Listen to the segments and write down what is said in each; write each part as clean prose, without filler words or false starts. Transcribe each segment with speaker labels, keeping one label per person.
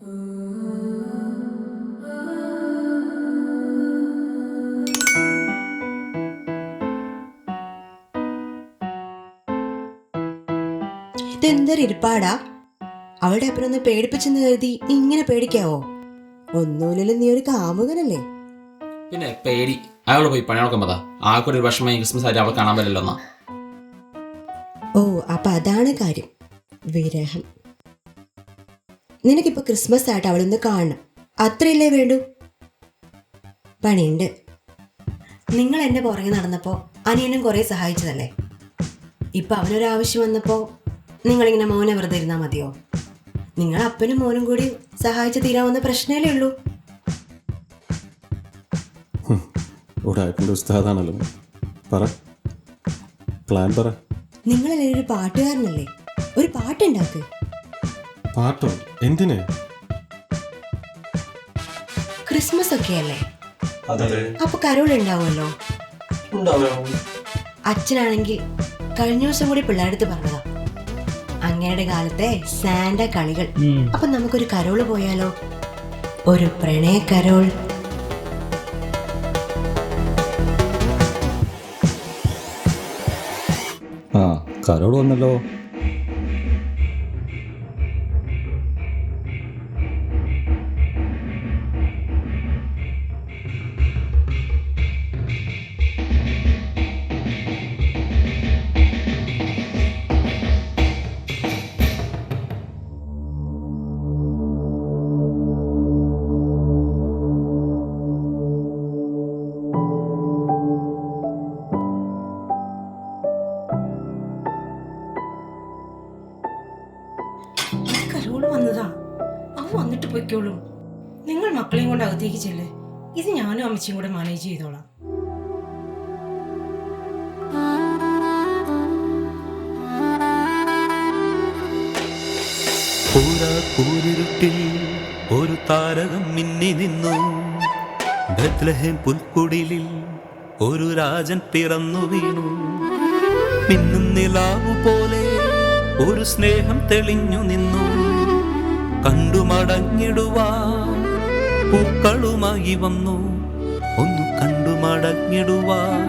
Speaker 1: ഇതെന്തൊരിപ്പാടാ? അവളുടെ അപ്പനൊന്ന് പേടിപ്പിച്ചെന്ന് കരുതി നീ ഇങ്ങനെ പേടിക്കാവോ? ഒന്നുമില്ലല്ലോ, നീ ഒരു കാമുകനല്ലേ.
Speaker 2: പിന്നെ പേടി അയാൾ പോയി പണിയൊക്കെ പതാ ആൾക്കൊരു വിഷമം ക്രിസ്മസ് ആയിട്ട് അവൾ കാണാൻ പറ്റില്ല എന്നാ.
Speaker 1: ഓ, അപ്പൊ അതാണ് കാര്യം, വിരഹം. നിനക്കിപ്പോ ക്രിസ്മസ് ആയിട്ട് അവളൊന്ന് കാണണം, അത്രയല്ലേ വേണ്ടൂ? പണിയുണ്ട്. നിങ്ങൾ എന്നെ പുറകെ നടന്നപ്പോൾ അനിയനും കുറേ സഹായിച്ചതല്ലേ. ഇപ്പം അവനൊരാവശ്യം വന്നപ്പോൾ നിങ്ങളിങ്ങനെ മോനെ വെറുതെ ഇരുന്നാൽ മതിയോ? നിങ്ങൾ അപ്പനും മോനും കൂടി സഹായിച്ച് തീരാവുന്ന പ്രശ്നമല്ലേ ഉള്ളൂ.
Speaker 3: ഉസ്താദാണല്ലോ, പറ പ്ലാൻ പറ.
Speaker 1: നിങ്ങളല്ലേ ഒരു പാട്ടുകാരനല്ലേ, ഒരു പാട്ടുണ്ടാക്ക്.
Speaker 3: പാട്ടോ? എന്തിന്?
Speaker 1: ക്രിസ്മസ് ഒക്കെ അല്ലേ, അപ്പൊ കരോളുണ്ടാവുമല്ലോ. അച്ഛനാണെങ്കിൽ കഴിഞ്ഞ ദിവസം കൂടി പിള്ളേരടുത്ത് പറഞ്ഞതാ, അങ്ങയുടെ കാലത്തെ സാന്റ കളികൾ. അപ്പൊ നമുക്കൊരു കരോള് പോയാലോ? ഒരു പ്രണയ കരോൾ.
Speaker 3: ആ, കരോൾ വന്നല്ലോ.
Speaker 4: കരോള് വന്നതാ, അവ വന്നിട്ട് പൊയ്ക്കോളും. നിങ്ങൾ മക്കളെയും കൊണ്ട് അകത്തേക്ക് ചെല്ല്, ഇത് ഞാനും അമ്മച്ചിയും കൂടെ മാനേജ് ചെയ്തോളാം.
Speaker 5: പൂരിരുട്ടിൽ ഒരു താരകം മിന്നി നിന്നു, ബത്ലഹേം പുൽക്കുടിലിൽ ഒരു രാജൻ പിറന്നു വീണു. മിന്നും നിലാവു പോലെ ഒരു സ്നേഹം തെളിഞ്ഞു നിന്നു, കണ്ടു മടങ്ങിടുവാൻ പൂക്കളുമായി വന്നു. ഒന്ന് കണ്ടു മടങ്ങിടുവാൻ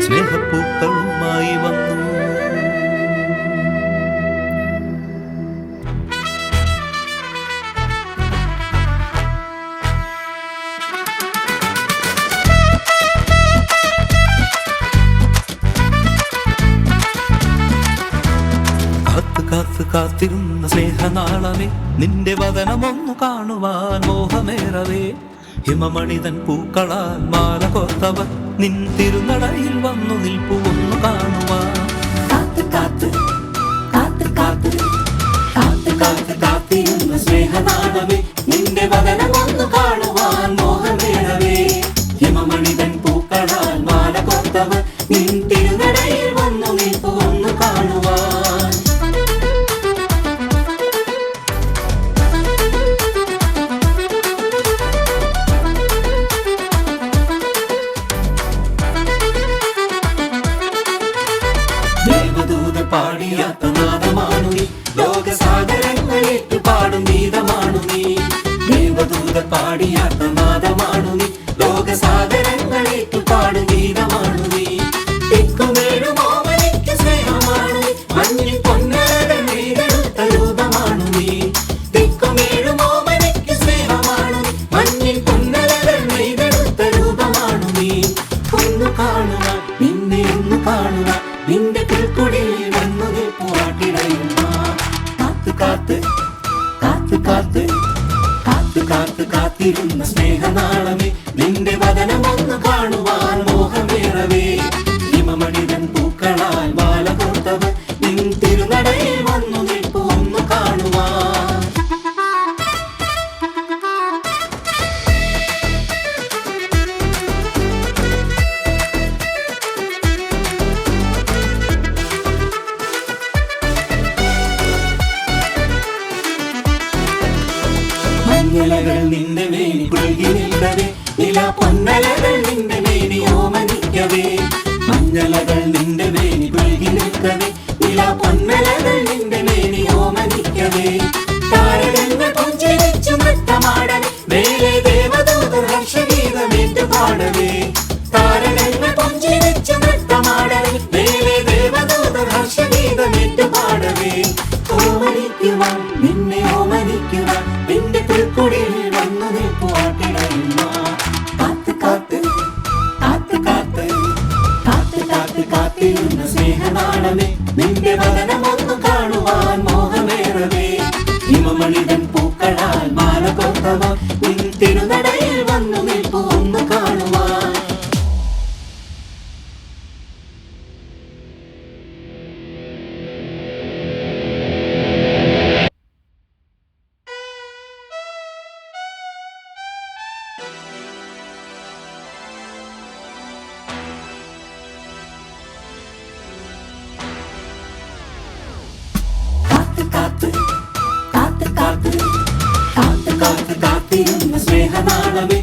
Speaker 5: സ്നേഹപ്പൂക്കളുമായി വന്നു. കാത്തിരുന്ന സ്നേഹനാളമേ, നിന്റെ വദനമൊന്നു കാണുവാൻ മോഹമേറവേ. ഹിമമണിതൻ പൂക്കളാൽ മാല കോർത്തവർ നിൻ തിരുനടയിൽ വന്നു നിൽപ്പു ഒന്നു കാണുവാൻ. കാത്തിരുന്ന സ്നേഹനാളമേ, നിന്റെ വദനമൊന്നു കാണുവാൻ മോഹമേറവേ. ഹിമമണിതൻ പൂക്കളാൽ മാല കോർത്തവർ നിൻ തിരുനടയിൽ വന്നു നിൽപ്പു ഒന്നു കാണുവാൻ. പാടിയാത്ത നാദമാണു നീ, ലോകസാഗരങ്ങളേറ്റു പാടും ഗീതമാണു നീ. ദേവദൂത പാടിയാത്ത നാദമാണു നീ, ലോകസാഗരങ്ങളേറ്റു പാടും ഗീതമാണു നീ. തിക്കുമേഴുമോമനിക്ക് സ്നേഹമാണു നീ, മഞ്ഞിൽ പൊന്നഴകൻ നെയ്തെടുത്ത രൂപമാണു നീ. തിക്കുമേഴുമോമനിക്ക് സ്നേഹമാണു നീ, മഞ്ഞിൽ പൊന്നഴകൻ നെയ്തെടുത്ത രൂപമാണു നീ. ഒന്ന് കാണുക നിന്നെ, ഒന്ന് കാണുക നിന്റെ പുൽക്കുടിൽ വന്നു നിൽപ്പുവാട്ടിടയുന്ന. കാത്തിരുന്ന സ്നേഹനാളമേ, നിന്റെ വദനമൊന്നു കാണുവാൻ മോഹമേറവേ. ഹിമമണിതൻ പൂക്കളാൽ മാല കോർത്തവർ നിൻ തിരുനടയിൽ വന്നു നിൽപ്പു ഒന്നു കാണുവാൻ. മഞ്ഞലകൾ നിന്റെ മേനി പുൽകി നിൽക്കവേ, നില പൊന്നലകൾ നിന്റെ മേനി ഓമനിക്കവേ. മഞ്ഞലകൾ നിന്റെ മേനി പുൽകി നിൽക്കവേ, നില പൊന്നലകൾ നിന്റെ മേനി ഓമനിക്കവേ. താരകങ്ങൾ പുഞ്ചിരിച്ചു ദേവദൂതർ ഹർഷഗീതമേറ്റു പാടവേ താരകങ്ങൾ പുഞ്ചിരിച്ചു നൃത്തമാടവേ മേലെ ദേവദൂതർ ഹർഷഗീതമേറ്റു പാടവേ ഓമനിക്കുവാൻ നിന്നെ ഓമനിക്കുവാൻ നിന്റെ പുൽക്കുടിൽ വന്നു നിൽപ്പുവാട്ടിടയുന്ന കാത്ത് കാത്ത് കാത്ത് കാത്ത് കാത്ത് കാത്ത് കാത്തിരുന്ന സ്നേഹനാളമേ നിന്റെ വദനമൊന്നു കാണുവാൻ മോഹമേറവേ ഹിമമണിതൻ പൂക്കളാൽ മാല കൊത്തവ നിൻ തിരുനടയിൽ വന്നു നിൽപ്പു ഒന്ന് കാണുവാൻ കാത്ത് കാത്ത് കാത്ത് കാത്ത് കാത്ത് കാത്തിരുന്ന സ്നേഹനാളമേ